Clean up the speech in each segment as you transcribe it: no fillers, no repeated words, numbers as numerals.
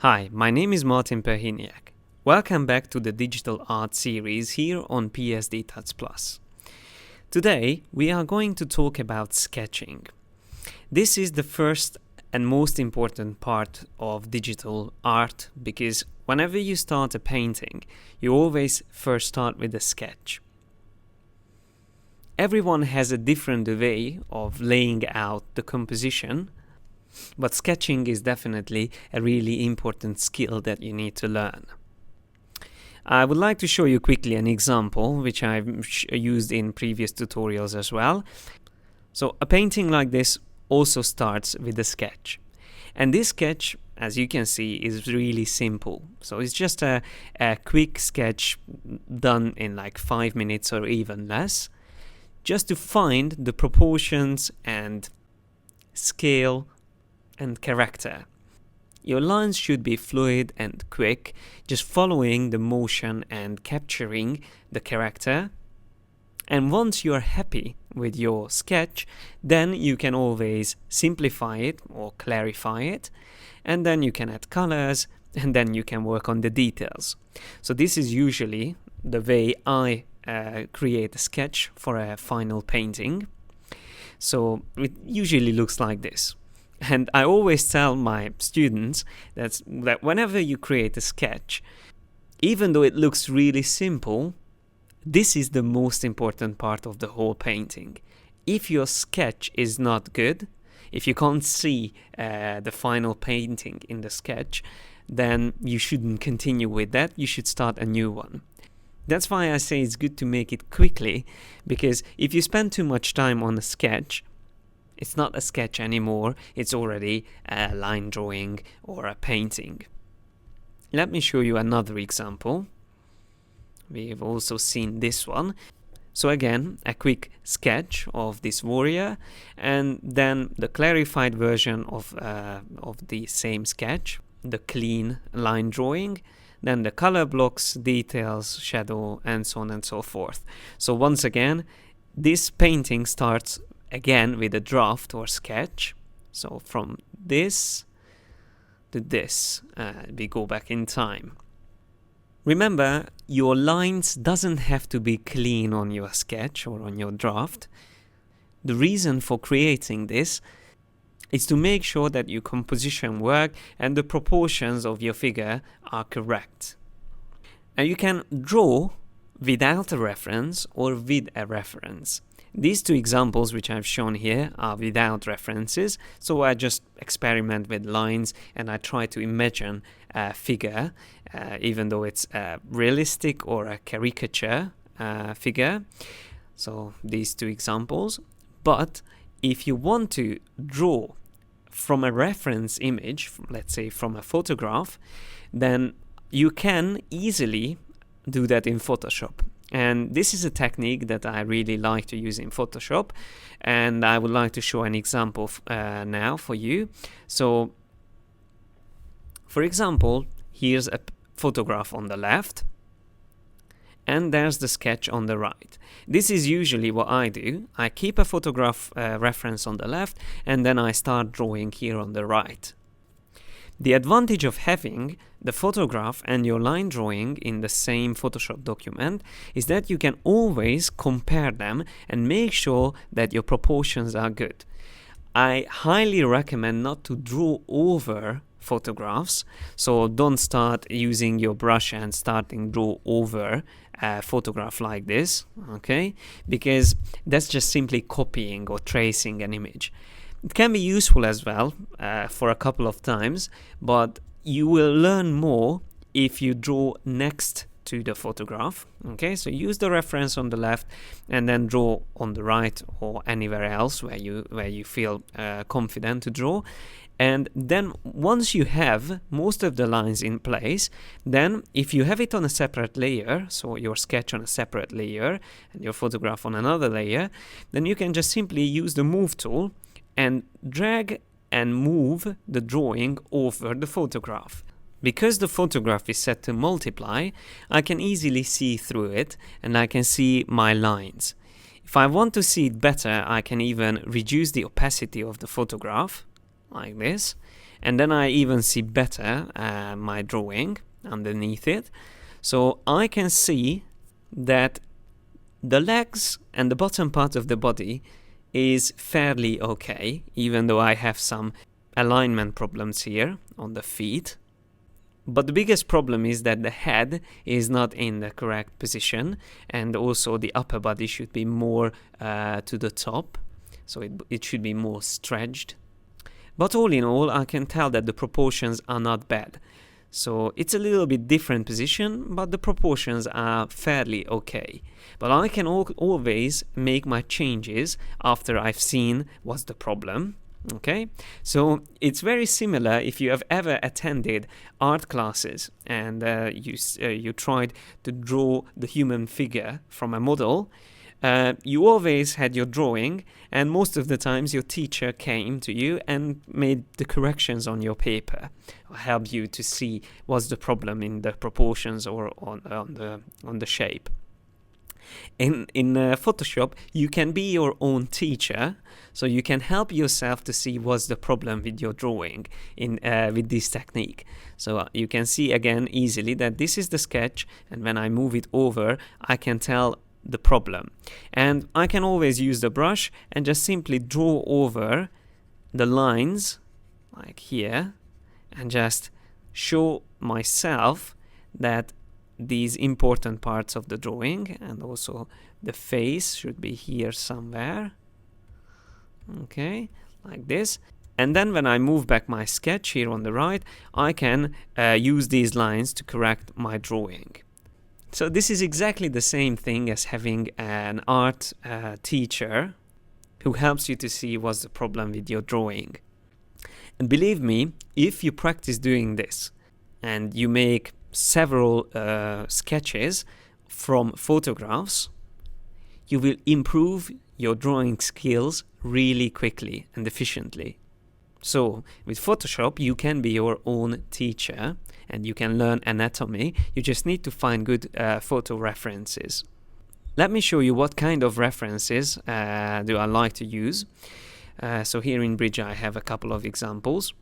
Hi, my name is Martin Perhiniak. Welcome back to the Digital Art series here on PSD Tuts Plus. Today, we are going to talk about sketching. This is the first and most important part of digital art because whenever you start a painting, you always first start with a sketch. Everyone has a different way of laying out the composition, but sketching is definitely a really important skill that you need to learn. I would like to show you quickly an example which I've used in previous tutorials as well. So a painting like this also starts with a sketch. And this sketch, as you can see, is really simple. So it's just a quick sketch done in like 5 minutes or even less, just to find the proportions and scale and character. Your lines should be fluid and quick, just following the motion and capturing the character. And once you're happy with your sketch, then you can always simplify it or clarify it, and then you can add colors, and then you can work on the details. So this is usually the way I create a sketch for a final painting. So it usually looks like this. And I always tell my students that whenever you create a sketch, even though it looks really simple, this is the most important part of the whole painting. If your sketch is not good, if you can't see the final painting in the sketch, then you shouldn't continue with that. You should start a new one. That's why I say it's good to make it quickly, because if you spend too much time on a sketch, it's not a sketch anymore, it's already a line drawing or a painting. Let me show you another example. We've also seen this one. So again, a quick sketch of this warrior, and then the clarified version of the same sketch, the clean line drawing, then the color blocks, details, shadow, and so on and so forth. So once again, this painting starts again with a draft or sketch. So from this to this, we go back in time. Remember, your lines doesn't have to be clean on your sketch or on your draft. The reason for creating this is to make sure that your composition work and the proportions of your figure are correct. And you can draw without a reference or with a reference. These two examples which I've shown here are without references, so I just experiment with lines and I try to imagine a figure, even though it's a realistic or a caricature figure. So these two examples. But if you want to draw from a reference image, let's say from a photograph, then you can easily do that in Photoshop. And this is a technique that I really like to use in Photoshop, and I would like to show an example now for you. So, for example, here's a photograph on the left, and there's the sketch on the right. This is usually what I do. I keep a photograph reference on the left, and then I start drawing here on the right. The advantage of having the photograph and your line drawing in the same Photoshop document is that you can always compare them and make sure that your proportions are good. I highly recommend not to draw over photographs, so don't start using your brush and starting draw over a photograph like this, okay? Because that's just simply copying or tracing an image. It can be useful as well for a couple of times, but you will learn more if you draw next to the photograph. Okay, so use the reference on the left and then draw on the right or anywhere else where you feel confident to draw. And then once you have most of the lines in place, then if you have it on a separate layer, so your sketch on a separate layer and your photograph on another layer, then you can just simply use the move tool and drag and move the drawing over the photograph. Because the photograph is set to multiply, I can easily see through it and I can see my lines. If I want to see it better, I can even reduce the opacity of the photograph, like this, and then I even see better my drawing underneath it. So I can see that the legs and the bottom part of the body is fairly okay, even though I have some alignment problems here on the feet. But the biggest problem is that the head is not in the correct position, and also the upper body should be more to the top, so it should be more stretched. But all in all, I can tell that the proportions are not bad. So it's a little bit different position, but the proportions are fairly okay. But I can always make my changes after I've seen what's the problem. Okay, so it's very similar if you have ever attended art classes and you tried to draw the human figure from a model. You always had your drawing, and most of the times your teacher came to you and made the corrections on your paper, or helped you to see what's the problem in the proportions or on the shape. In Photoshop, you can be your own teacher, so you can help yourself to see what's the problem with your drawing with this technique. So you can see again easily that this is the sketch, and when I move it over, I can tell the problem. And I can always use the brush and just simply draw over the lines, like here, and just show myself that these important parts of the drawing, and also the face should be here somewhere. Okay, like this. And then when I move back my sketch here on the right, I can use these lines to correct my drawing. So this is exactly the same thing as having an art teacher who helps you to see what's the problem with your drawing. And believe me, if you practice doing this and you make several sketches from photographs, you will improve your drawing skills really quickly and efficiently. So with Photoshop, you can be your own teacher and you can learn anatomy. You just need to find good photo references. Let me show you what kind of references do I like to use. So here in Bridge I have a couple of examples.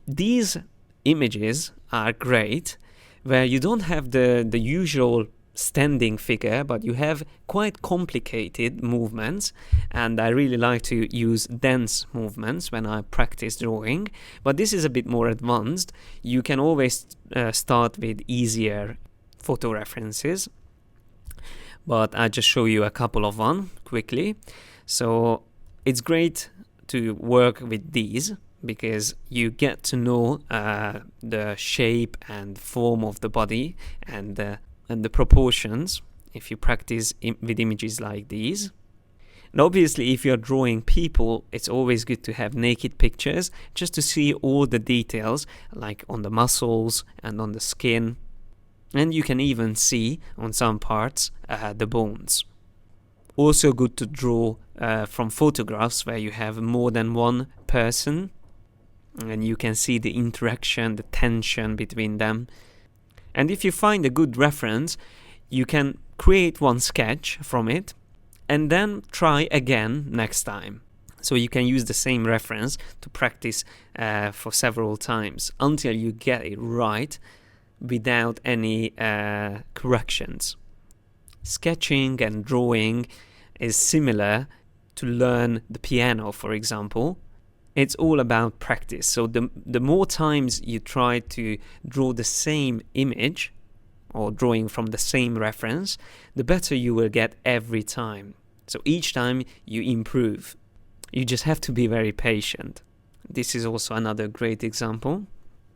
These images are great where you don't have the usual standing figure, but you have quite complicated movements, and I really like to use dense movements when I practice drawing, but this is a bit more advanced. You can always start with easier photo references, but I'll just show you a couple of them quickly. So it's great to work with these because you get to know the shape and form of the body and the proportions if you practice with images like these. And obviously if you're drawing people, it's always good to have naked pictures just to see all the details, like on the muscles and on the skin, and you can even see on some parts the bones. Also good to draw from photographs where you have more than one person and you can see the interaction, the tension between them. And if you find a good reference, you can create one sketch from it and then try again next time. So you can use the same reference to practice for several times until you get it right without any corrections. Sketching and drawing is similar to learn the piano, for example. It's all about practice. So the more times you try to draw the same image or drawing from the same reference, the better you will get every time. So each time you improve. You just have to be very patient. This is also another great example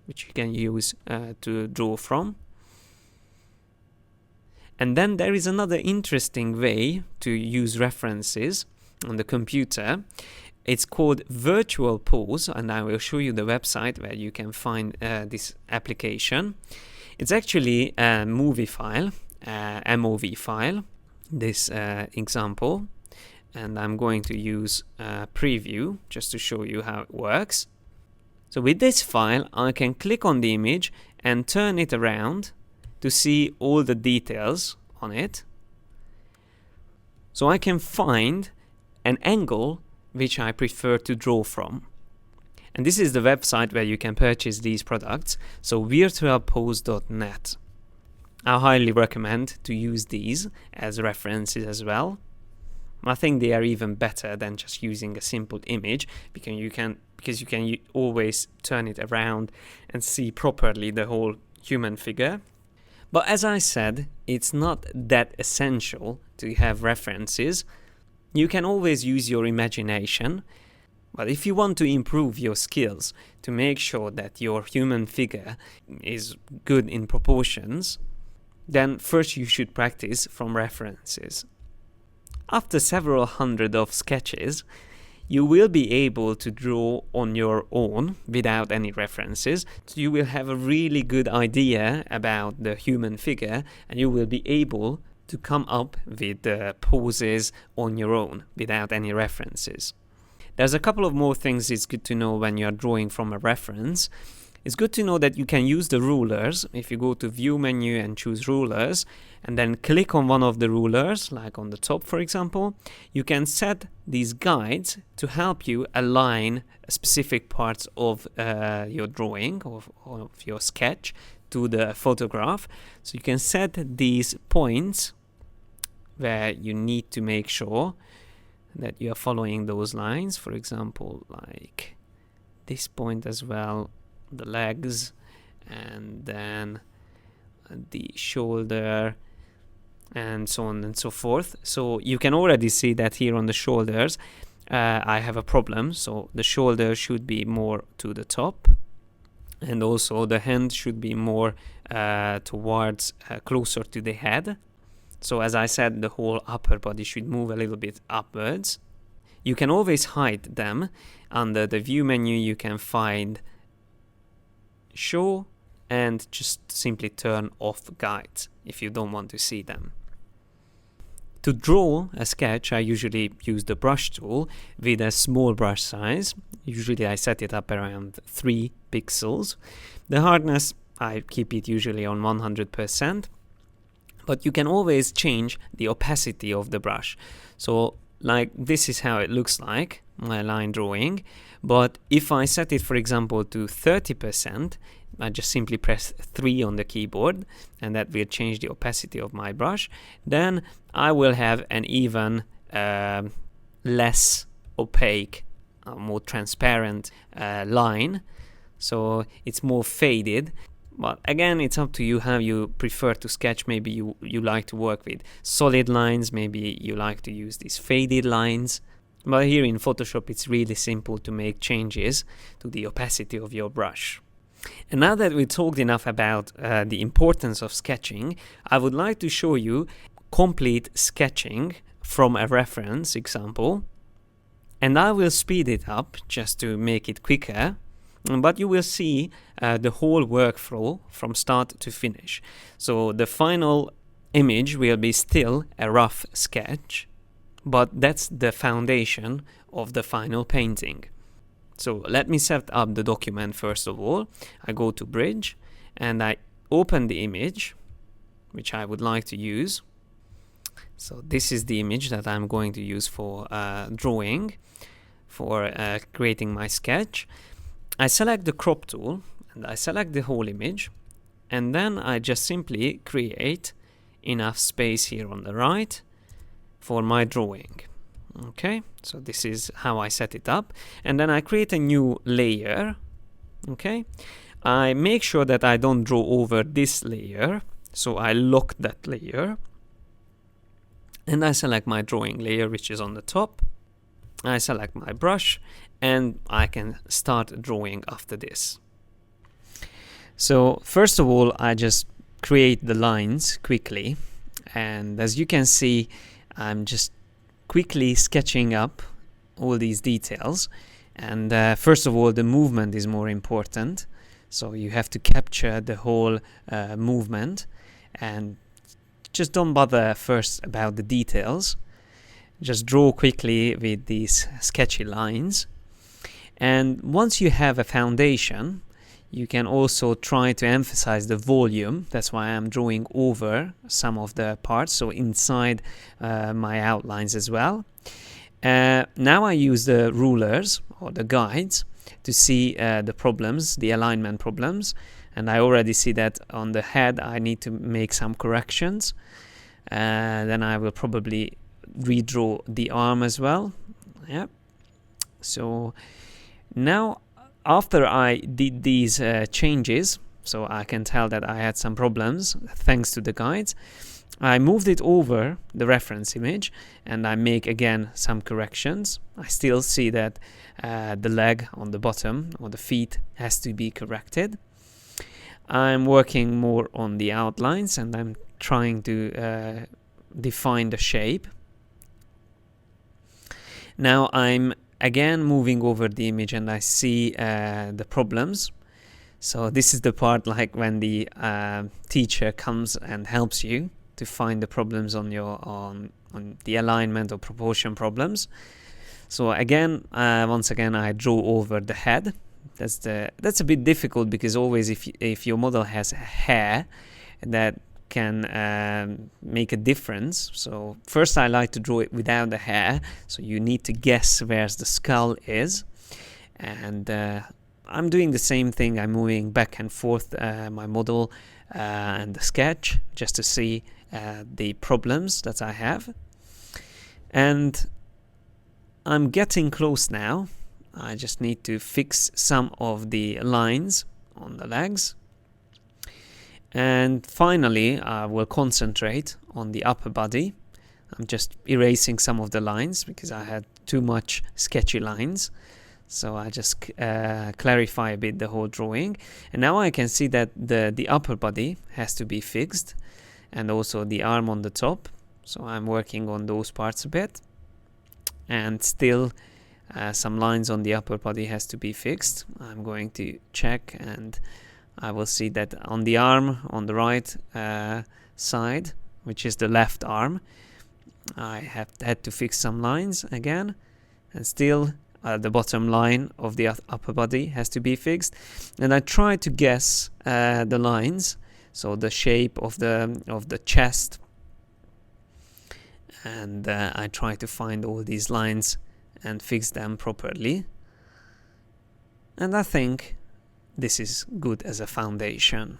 which you can use to draw from. And then there is another interesting way to use references on the computer. It's called Virtual Pose, and I will show you the website where you can find this application. It's actually a movie file, MOV file, this example, and I'm going to use Preview just to show you how it works. So with this file, I can click on the image and turn it around to see all the details on it. So I can find an angle which I prefer to draw from. And this is the website where you can purchase these products, so virtualpose.net. I highly recommend to use these as references as well. I think they are even better than just using a simple image, because you can always turn it around and see properly the whole human figure. But as I said, it's not that essential to have references. You can always use your imagination. But if you want to improve your skills to make sure that your human figure is good in proportions, then first you should practice from references. After several hundred of sketches, you will be able to draw on your own without any references. So you will have a really good idea about the human figure, and you will be able to come up with the poses on your own without any references. There's a couple of more things it's good to know when you're drawing from a reference. It's good to know that you can use the rulers. If you go to View menu and choose Rulers, and then click on one of the rulers, like on the top for example, you can set these guides to help you align specific parts of your drawing, of your sketch, to the photograph. So you can set these points where you need to make sure that you are following those lines. For example, like this point as well, the legs, and then the shoulder, and so on and so forth. So you can already see that here on the shoulders I have a problem. So the shoulder should be more to the top, and also the hand should be more towards closer to the head. So as I said, the whole upper body should move a little bit upwards. You can always hide them. Under the View menu you can find Show, and just simply turn off guides if you don't want to see them. To draw a sketch, I usually use the brush tool with a small brush size. Usually I set it up around 3 pixels. The hardness, I keep it usually on 100%, but you can always change the opacity of the brush. So like this is how it looks like, my line drawing. But if I set it, for example, to 30%, I just simply press 3 on the keyboard, and that will change the opacity of my brush. Then I will have an even less opaque, more transparent line. So it's more faded. But again, it's up to you how you prefer to sketch. Maybe you like to work with solid lines, maybe you like to use these faded lines. But here in Photoshop it's really simple to make changes to the opacity of your brush. And now that we talked enough about the importance of sketching, I would like to show you complete sketching from a reference example. And I will speed it up just to make it quicker. But you will see the whole workflow from start to finish. So the final image will be still a rough sketch, but that's the foundation of the final painting. So let me set up the document first of all. I go to Bridge and I open the image which I would like to use. So this is the image that I'm going to use for drawing, for creating my sketch. I select the crop tool and I select the whole image, and then I just simply create enough space here on the right for my drawing. Okay, so this is how I set it up, and then I create a new layer. Okay, I make sure that I don't draw over this layer, so I lock that layer, and I select my drawing layer which is on the top. I select my brush and I can start drawing after this. So first of all, I just create the lines quickly, and as you can see, I'm just quickly sketching up all these details. And first of all, the movement is more important, so you have to capture the whole movement, and just don't bother first about the details. Just draw quickly with these sketchy lines. And once you have a foundation, you can also try to emphasize the volume. That's why I'm drawing over some of the parts, so inside my outlines as well. Now I use the rulers or the guides, to see the problems, the alignment problems. And I already see that on the head I need to make some corrections. Then I will probably redraw the arm as well. Yeah. So now, after I did these changes, so I can tell that I had some problems thanks to the guides, I moved it over the reference image and I make again some corrections. I still see that the leg on the bottom, or the feet, has to be corrected. I'm working more on the outlines and I'm trying to define the shape. Now I'm again moving over the image and I see the problems. So this is the part like when the teacher comes and helps you to find the problems on your on the alignment or proportion problems. So again, once again, I draw over the head. That's a bit difficult because always if your model has hair, that can make a difference. So first I like to draw it without the hair, so you need to guess where the skull is. And I'm doing the same thing. I'm moving back and forth my model and the sketch just to see the problems that I have. And I'm getting close now. I just need to fix some of the lines on the legs. And finally, I will concentrate on the upper body. I'm just erasing some of the lines because I had too much sketchy lines. So I just clarify a bit the whole drawing. And now I can see that the upper body has to be fixed, and also the arm on the top. So I'm working on those parts a bit. And still some lines on the upper body has to be fixed. I'm going to check, and I will see that on the arm on the right side, which is the left arm, I have had to fix some lines again, and still the bottom line of the upper body has to be fixed. And I try to guess the lines, so the shape of the chest, and I try to find all these lines and fix them properly. And I think this is good as a foundation.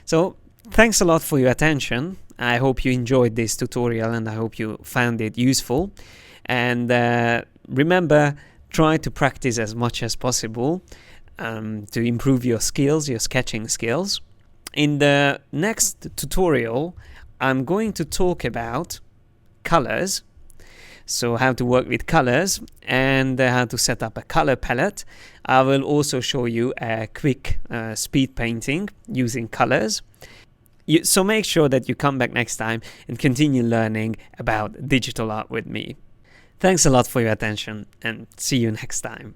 So thanks a lot for your attention. I hope you enjoyed this tutorial and I hope you found it useful. And remember, try to practice as much as possible to improve your skills, your sketching skills. In the next tutorial, I'm going to talk about colors. So how to work with colors and how to set up a color palette. I will also show you a quick speed painting using colors. So make sure that you come back next time and continue learning about digital art with me. Thanks a lot for your attention and see you next time.